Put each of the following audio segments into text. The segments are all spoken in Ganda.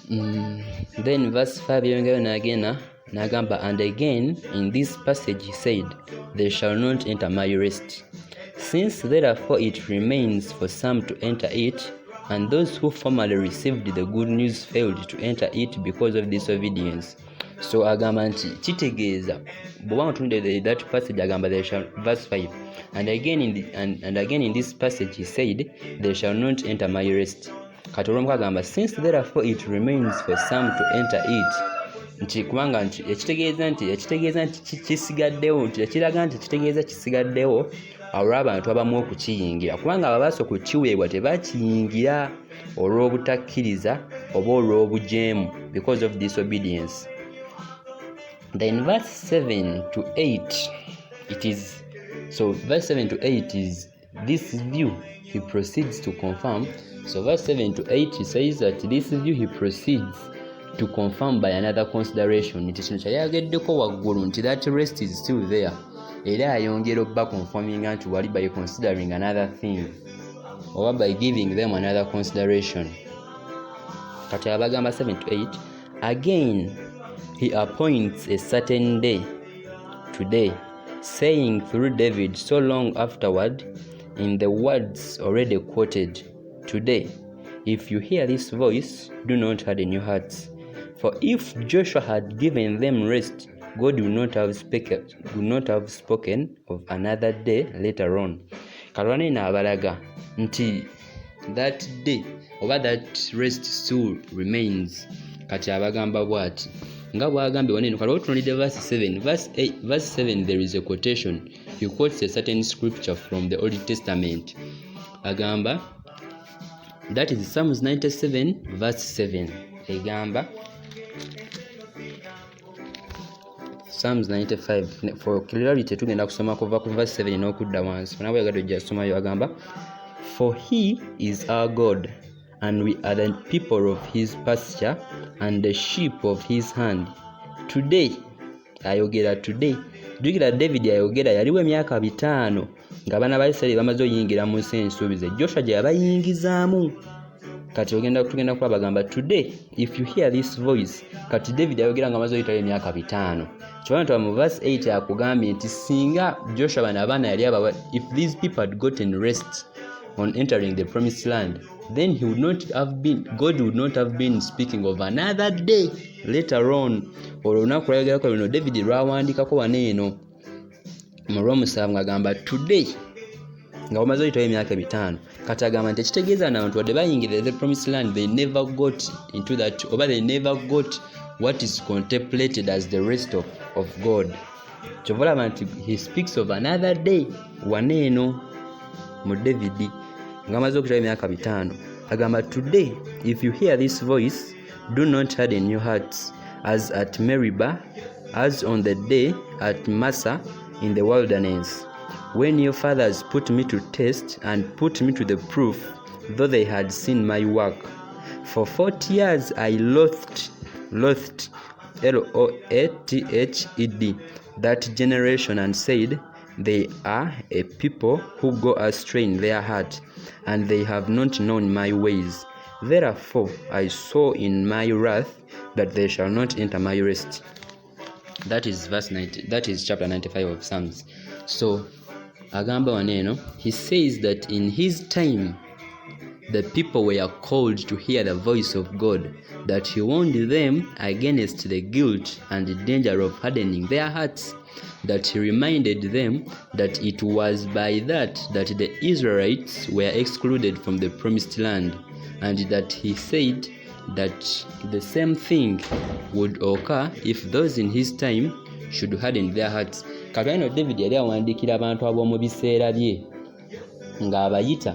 Then verse 5 again, and again in this passage he said, they shall not enter my rest. Since therefore it remains for some to enter it, and those who formerly received the good news failed to enter it because of disobedience. So agamba nti kitegeeza bw'oba otunde that passage agamba they shall, verse 5, and again in this passage he said, they shall not enter my rest. Kati olw'omu kagamba since therefore it remains for some to enter it, nti kubanga nti ekitegeeza nti kisigaddewo, nti ekiraga nti kitegeeza kisigaddewo olw'abantu abamu okukiyingira, kubanga ababaasa okukiweebwa tebakiyingira olw'obutakkiriza oba olw'obujeemu, because of disobedience. Then verse 7 to 8 it is, so verse 7 to 8 is this view he proceeds to confirm. So verse 7 to 8 he says that this view he proceeds to confirm by another consideration. Nti kino kyayageddeko waggulu nti that rest is still there, era ayongera obba confirming nti wali by considering another thing or by giving them another consideration. Kati abagamba 7 to 8, again he appoints a certain day, today, saying through David so long afterward in the words already quoted, today, if you hear this voice, do not harden your hearts. For if Joshua had given them rest, God would not have spoken of another day later on. Kalwane na abalaga nti that day oba that rest still remains. Kati abagamba bwati nga bwagambye waneno kali otunulidde verse 7. Verse 7 there is a quotation. He quotes a certain scripture from the Old Testament. Agamba, that is Psalms 97 verse 7. Egamba Psalms 95, for clarity tugenda kusoma kuva ku verse 7 n'okudda wansi. Nawe yagado jja somayo agamba, for he is our God, and we are the people of his pasture and the sheep of his hand. Today, ayogera today. Jukira David ayogera yaliwo emyaka 5 nga abaana ba Isirayiri bamaze oyingira mu nsi ensuubize. Joshua gye yabayingizaamu. Kati tugenda kulaba today, if you hear this voice. Kati David ayogera nga amaze oyitayo emyaka 5. Kyobana mu verse 8 akugambye nti singa Joshua bana abaana yali abawa, if these people had gotten rest on entering the promised land, then God would not have been speaking of another day later on. Olunaku lwayogerako luno David lwawandikako waneeno mu Roma ng'agamba today nga bamaze oyitayo emyaka 5. Kati agamba nti ekitegeeza n'abantu wadde bayingira the promised land, they never got into that, oba they never got what is contemplated as the rest of God. Kyovulaba nti he speaks of another day waneeno mu David nga amaze okutayo emyaka 5. Agamba today, if you hear this voice, do not harden your hearts, as at Meribah, as on the day at Massa in the wilderness, when your fathers put me to test and put me to the proof, though they had seen my work. For 40 years I loathed Loathed that generation, and said, they are a people who go astray in their heart, and they have not known my ways. Therefore I saw in my wrath that they shall not enter my rest. That is verse 90. That is chapter 95 of Psalms. So agamba waneno, he says that in his time the people were called to hear the voice of God, that he warned them against the guilt and the danger of hardening their hearts, that he reminded them that it was by that the Israelites were excluded from the promised land, and that he said that the same thing would occur if those in his time should harden their hearts. Katwano David yali awandikira abantu ab'omu biseera bye ng'abayita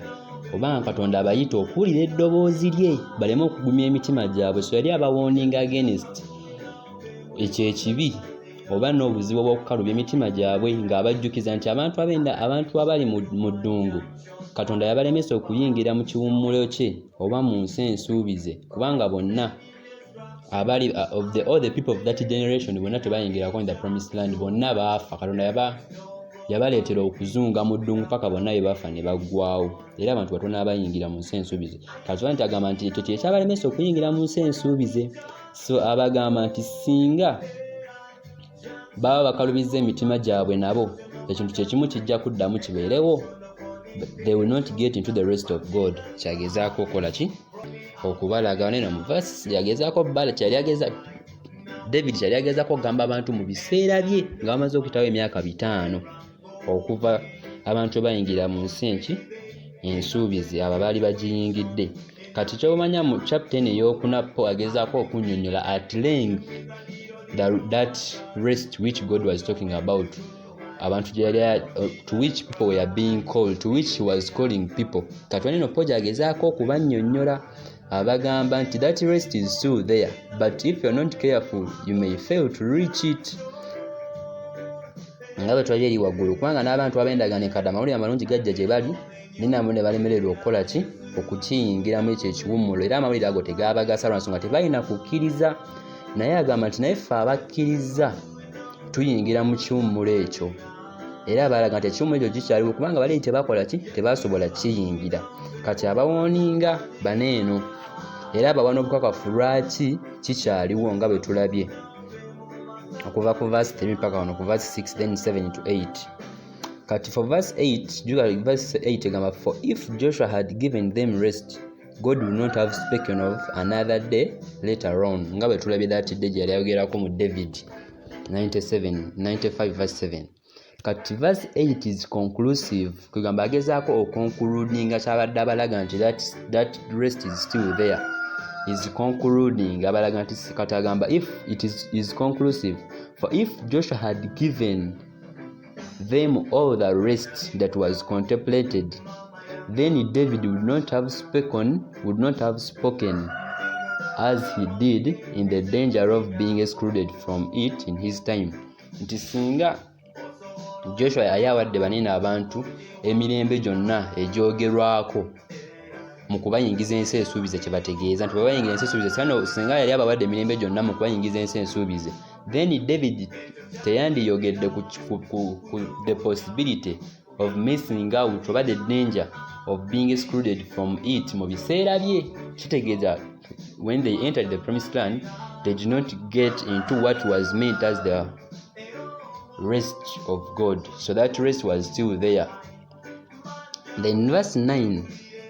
oba Katonda abayita okuwulira eddoboozi lye baleme okugumya emitima gyabwe. So yali abawarning against ekyo ekibi oba n'obuzibu obw'okukalubya emitima gyabwe ng'abajjukiza nti abantu abali mu ddungu Katonda yabalemesa okuyingira mu kiwummulo kye oba mu nsi ensuubize, kubanga bonna abali all the people of that generation bonna tebayingirako in the promised land, bonna baafa. Katonda yabaleetera okuzunga mu ddungu paka bonna bwe bafa ne baggwaawo era abantu batono abayingira mu nsi ensuubize. Katonda nti agamba nti ekyo kyekyabalemesa okuyingira mu nsi ensuubize. So abagamba nti singa baba bakalubiza emitima gyabwe nabo ekintu kyekimu kijja kuddamu kibeerewo, they will not get into the rest of God. Kyagezaako okukola ki? Okubalaga neno mu verse yagezaako David kyali yagezaako okugamba abantu mu biseera bye nga bamaze okuyitawo emyaka 5 okuva abantu bayingira mu nsi ensuubizi abo baali bagiyingidde. Kati kyomanya mu chapter 10 ey'okunapo agezaako okunnyonnyola at length that rest which God was talking about, abantu to which people were being called, to which he was calling people. Katonda eno poja agezaako okubannyonnyola abagamba nti that rest is still there, but if you're not careful you may fail to reach it. Nga bwe twali eri waggulu, kubanga n'abantu ab'endagaano enkadde amawulire amalungi gajja gye bali ninamwe ne balemererwa okukola ki? Okukiyingiramu ekyo ekiwummulo, era amawulire ago tegaabagasa lwa nsonga tebalina kukkiriza. Naye agamba nti naye ffe abakkiriza tuyingira mu kiwummulo ekyo, era balaga nti ekiwummulo ekyo kikyaliwo kubanga bali tebakola ki? Tebasobola kiyingira. Kati abawooninga baneeno era abawa n'obukakafu lwaki kikyaliwo nga bwe tulabye okuva ku verse 3 mpaka wano ku verse 6 then 7 to 8. Kati for verse 8, juga verse 8 egamba, for if Joshua had given them rest, God would not have spoken of another day later on. Nga bwe tulabye that day yali ayogerako mu David 95 verse 7. Kati verse 8 is conclusive, kugamba agezaako okoncludinga kyabadde abalaga nti that rest is still there. Is concluding abalaga nti kati agamba if it is conclusive, for if Joshua had given them all the rest that was contemplated, then David would not have spoken as he did in the danger of being excluded from it in his time. Nti singa Joshua yayawadde banene abantu emirembe gyonna egyogerwako mu kubayingiza ensi ensuubize, kye bategeeza nti bwe bayingira ensi ensuubize singa yali abawadde emirembe gyonna mu kubayingiza ensi ensuubize, then David teyandiyogedde ku the possibility of missing out oba the danger of being excluded from it mu biseera bye. Kitegeeza when they entered the promised land they did not get into what was meant as the rest of God, so that rest was still there. Then verse 9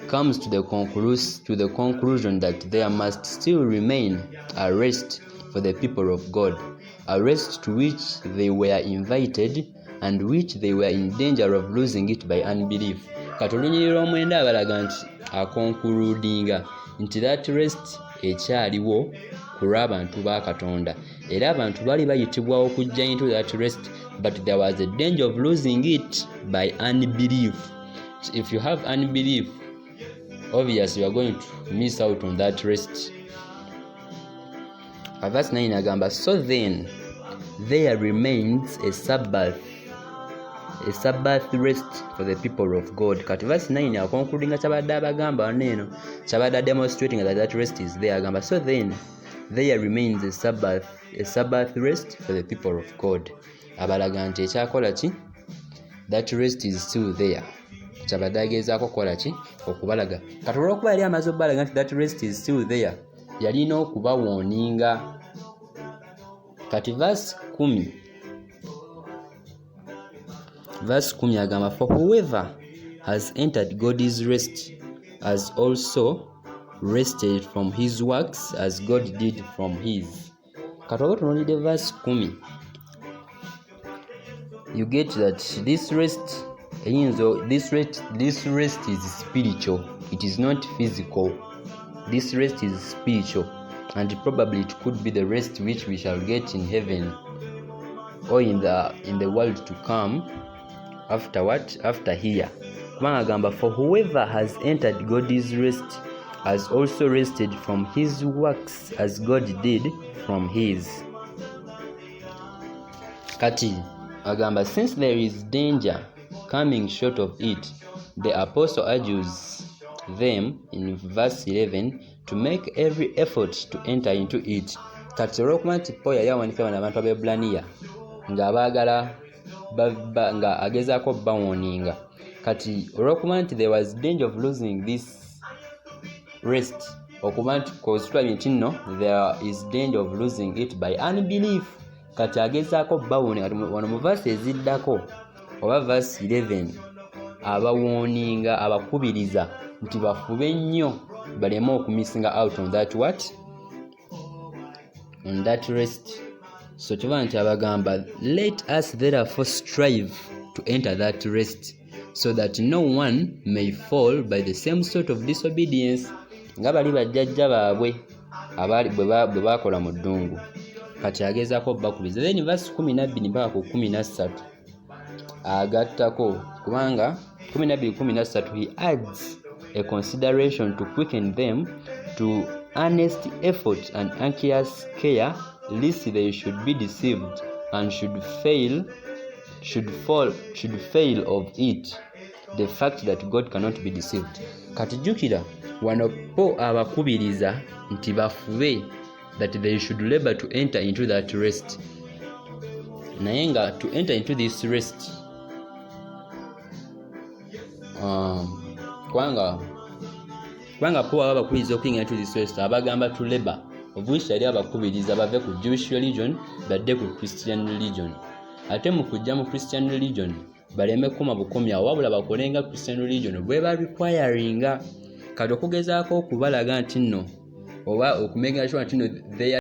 comes to the conclusion that there must still remain a rest for the people of God, a rest to which they were invited and which they were in danger of losing it by unbelief. Katolunyirira omwenda abalaga nti akonkuludinga nti that rest ekyaliwo ku lw'abantu ba Katonda, era abantu bali bayitibwawo okujja into that rest, but there was a danger of losing it by unbelief. If you have unbelief, obviously you are going to miss out on that rest. Verse 9 agamba, so then there remains a Sabbath rest for the people of God. Kati verse 9 akoncludinga kyabadde abagamba neno kyabadde demonstrating that rest is there. Agamba, so then there remains a Sabbath rest for the people of God. Abalaga nti ekyakola ki? That rest is still there. Kyabadde agezaako kukola ki? Okubalaga. Kati olw'okuba yali amaze okubalaga nti that rest is still there, yalina okubawooninga. Kati verse 10 agamba, for whoever has entered God's rest has also rested from his works as God did from his. Kati olwo tunuulidde verse 10, you get that this rest is spiritual, it is not physical. This rest is spiritual, and probably it could be the rest which we shall get in heaven or in the world to come. After what? After here. Kubanga agamba, for whoever has entered God's rest has also rested from his works as God did from his. Kati agamba, since there is danger coming short of it, the apostle urges them in verse 11 to make every effort to enter into it. Kati olw'okuba nti Paul yali awandiika bano abantu ab'Ebbulaniya ng'abaagala nga agezaako bawoninga kati olw'okuba nti there was danger of losing this rest okuba nti tulabye nti nno there is danger of losing it by unbelief kati agezaako bawoninga wano mu verse eziddako oba verse 11 abawoninga abakubiriza nti bafube nnyo baleme okumisinga out on that what on that rest. So kiba nti abagamba let us therefore strive to enter that rest so that no one may fall by the same sort of disobedience nga bali bajjajja baabwe bwe bakola mu ddungu kati agezaako bakubiriza. Then verse 12 mpaka ku 13 agattako kubanga 12-13 he adds a consideration to quicken them to earnest effort and anxious care lest they should be deceived and should fail of it, the fact that God cannot be deceived. Kati jukira wano po abakubiriza nti bafube that they should labor to enter into that rest. Naye nga to enter into this rest kubanga po abakubiriza okuyingira into this rest abagamba to labor of which yali abakubiriza bave ku Jewish religion badde ku Christian religion. Ate mu kujja mu Christian religion baleme kuma bukomya wabula bakolenga Christian religion bwe ba requiringa kati okugezaako okubalaga nti nno oba okumenya sure nti nno